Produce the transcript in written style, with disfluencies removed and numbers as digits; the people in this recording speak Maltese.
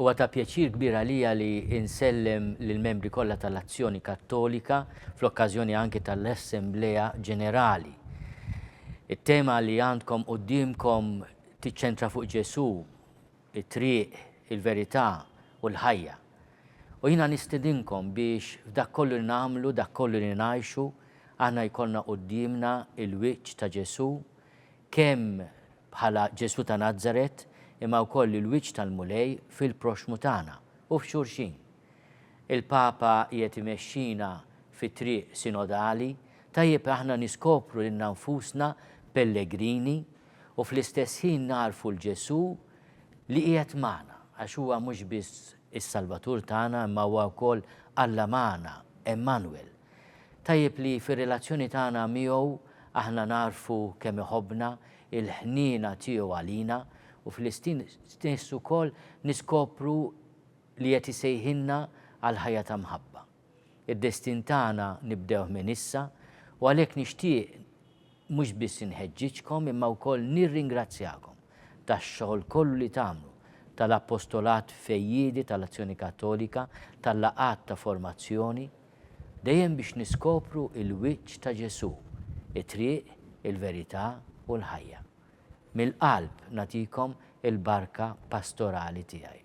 Huwa ta' pjaċir kbir għalija li insellem lill-membri kollha tal-Azzjoni Kattolika fl-okkażjoni anke tal-Assembleja Ġenerali. It-tema li għandkom qudiemkom tiċċentra fuq Ġesu, it-triq, il-verità u l-ħajja. U jiena nistedinkom biex f'dak kollu li nagħmlu, dak kollu li ngħixu, aħna jkollna qudiemna il-wiċċ ta' Ġesu, kemm bħala Ġesu ta' Nażaret, imma wkoll il-wiċċ tal-mulej fil-proxmu tagħna u f'xulxin. Il-Papa qiegħed imexxina fit-triq sinodali, tajjeb aħna niskopru lil nfusna pellegrini u fl-istess ħin narfu l-Ġesu li qiegħed magħna għax huwa mhux biss is-Salvatur tagħna imma huwa wkoll Alla magħna, Emmanuel. Tajjeb li fir-relazzjoni tagħna miegħu aħna narfu kemm iħobbna il-ħniena tiegħu għalina u fl-istess ukoll niskopru li qed isejħilna għal ħajja ta' mħabba. Id-destin tagħna nibdew minn issa u għalhekk nixtieq mhux biss inħeġġiġkom imma wkoll nirringrazzjakom tax-xogħol kollu li tagħmlu tal-appostolat fejjiedi tal-Azzjoni Kattolika, tal-laqgħat ta' formazzjoni, dejjem biex niskopru il-wiċċ ta' Ġesu, it-triq, il-verità u l-ħajja. Mill-qalb nagħtikom il-barka pastorali tiegħi.